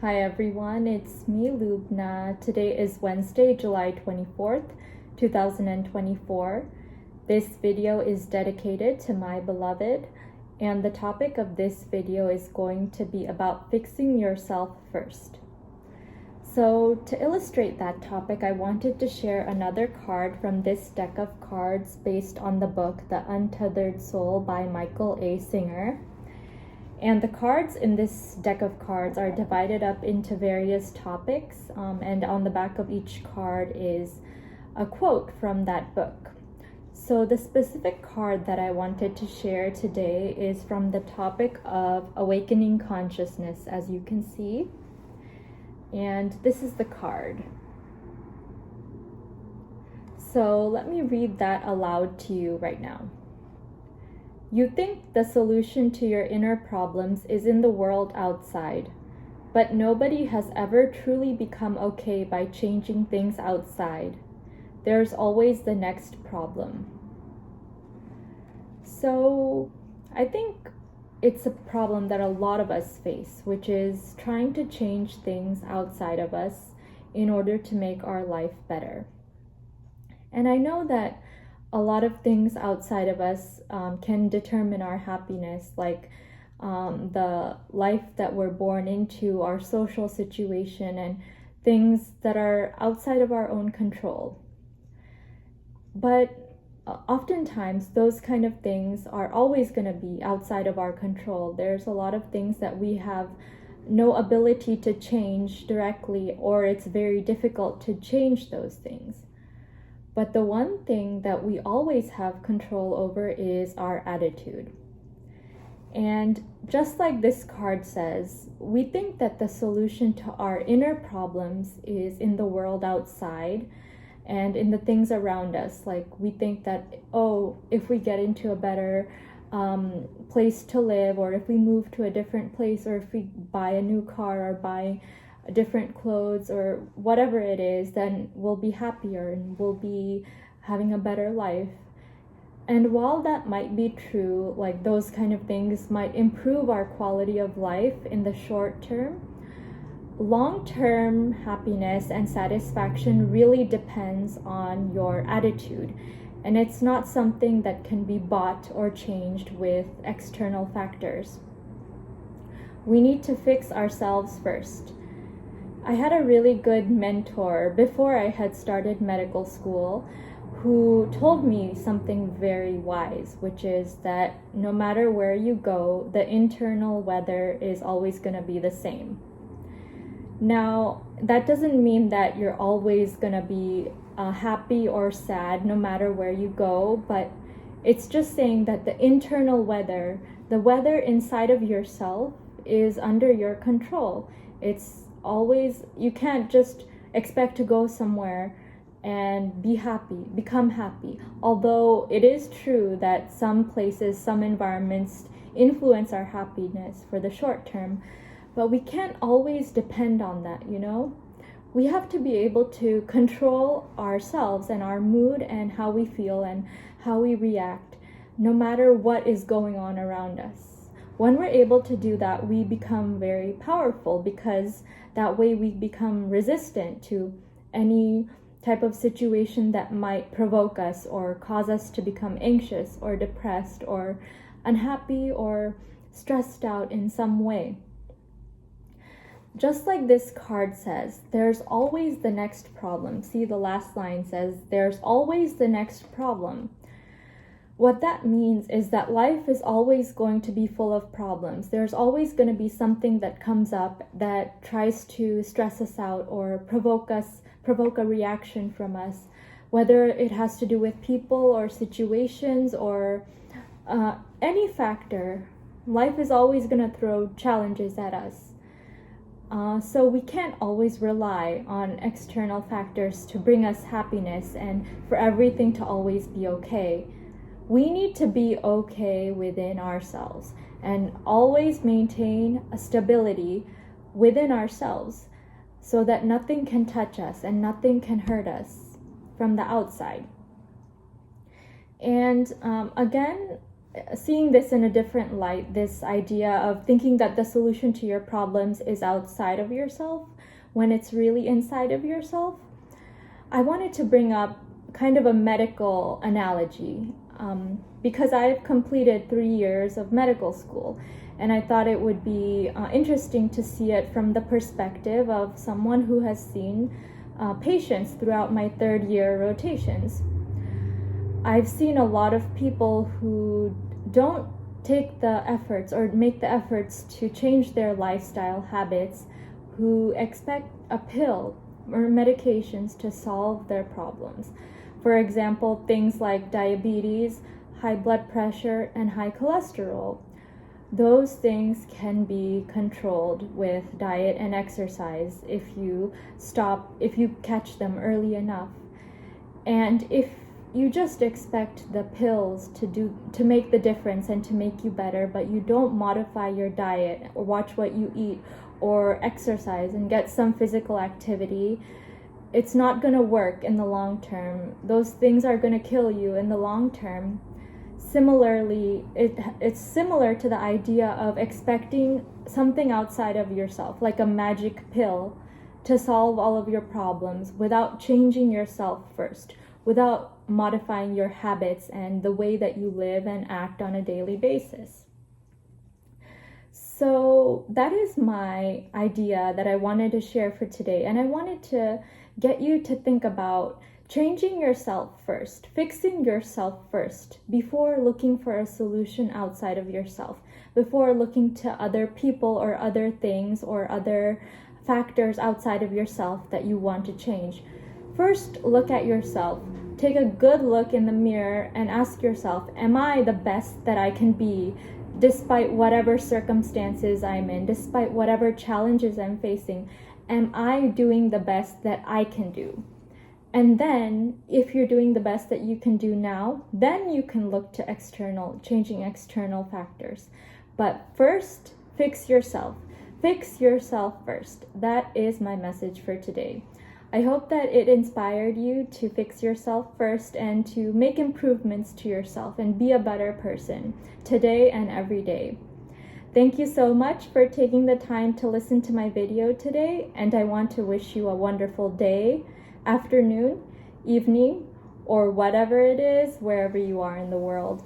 Hi everyone, it's me, Lubna. Today is Wednesday, July 24th, 2024. This video is dedicated to my beloved, and the topic of this video is going to be about fixing yourself first. So to illustrate that topic, I wanted to share another card from this deck of cards based on the book, The Untethered Soul by Michael A. Singer. And the cards in this deck of cards are divided up into various topics, and on the back of each card is a quote from that book. So the specific card that I wanted to share today is from the topic of awakening consciousness, as you can see. And this is the card. So let me read that aloud to you right now. You think the solution to your inner problems is in the world outside, but nobody has ever truly become okay by changing things outside. There's always the next problem. So I think it's a problem that a lot of us face, which is trying to change things outside of us in order to make our life better. And I know that a lot of things outside of us can determine our happiness, like the life that we're born into, our social situation, and things that are outside of our own control. But oftentimes, those kind of things are always going to be outside of our control. There's a lot of things that we have no ability to change directly, or it's very difficult to change those things. But the one thing that we always have control over is our attitude. And just like this card says, we think that the solution to our inner problems is in the world outside and in the things around us. Like we think that, if we get into a better place to live, or if we move to a different place, or if we buy a new car or buy different clothes or whatever it is, then we'll be happier and we'll be having a better life. And while that might be true, like those kind of things might improve our quality of life in the short term, long-term happiness and satisfaction really depends on your attitude. And it's not something that can be bought or changed with external factors. We need to fix ourselves first. I had a really good mentor before I had started medical school who told me something very wise, which is that no matter where you go, the internal weather is always going to be the same. Now, that doesn't mean that you're always going to be happy or sad no matter where you go, but it's just saying that the internal weather, the weather inside of yourself, is under your control. It's always, you can't just expect to go somewhere and be happy, become happy. Although it is true that some places, some environments influence our happiness for the short term, but we can't always depend on that, We have to be able to control ourselves and our mood and how we feel and how we react, no matter what is going on around us. When we're able to do that, we become very powerful, because that way we become resistant to any type of situation that might provoke us or cause us to become anxious or depressed or unhappy or stressed out in some way. Just like this card says, there's always the next problem. See, the last line says, there's always the next problem. What that means is that life is always going to be full of problems. There's always going to be something that comes up that tries to stress us out or provoke a reaction from us, whether it has to do with people or situations or any factor. Life is always going to throw challenges at us. So we can't always rely on external factors to bring us happiness and for everything to always be okay. We need to be okay within ourselves and always maintain a stability within ourselves so that nothing can touch us and nothing can hurt us from the outside. And again, seeing this in a different light, this idea of thinking that the solution to your problems is outside of yourself when it's really inside of yourself, I wanted to bring up kind of a medical analogy, because I've completed 3 years of medical school, and I thought it would be interesting to see it from the perspective of someone who has seen patients throughout my 3rd year rotations. I've seen a lot of people who don't take the efforts or make the efforts to change their lifestyle habits, who expect a pill or medications to solve their problems. For example, things like diabetes, high blood pressure, and high cholesterol. Those things can be controlled with diet and exercise if you catch them early enough. And if you just expect the pills to make the difference and to make you better, but you don't modify your diet or watch what you eat or exercise and get some physical activity, it's not going to work in the long term. Those things are going to kill you in the long term. Similarly, it's similar to the idea of expecting something outside of yourself, like a magic pill, to solve all of your problems without changing yourself first, without modifying your habits and the way that you live and act on a daily basis. So that is my idea that I wanted to share for today, and I wanted to get you to think about changing yourself first, fixing yourself first, before looking for a solution outside of yourself, before looking to other people or other things or other factors outside of yourself that you want to change. First, look at yourself. Take a good look in the mirror and ask yourself, am I the best that I can be despite whatever circumstances I'm in, despite whatever challenges I'm facing? Am I doing the best that I can do? And then, if you're doing the best that you can do now, then you can look to changing external factors. But first, fix yourself. Fix yourself first. That is my message for today. I hope that it inspired you to fix yourself first and to make improvements to yourself and be a better person today and every day. Thank you so much for taking the time to listen to my video today, and I want to wish you a wonderful day, afternoon, evening, or whatever it is, wherever you are in the world.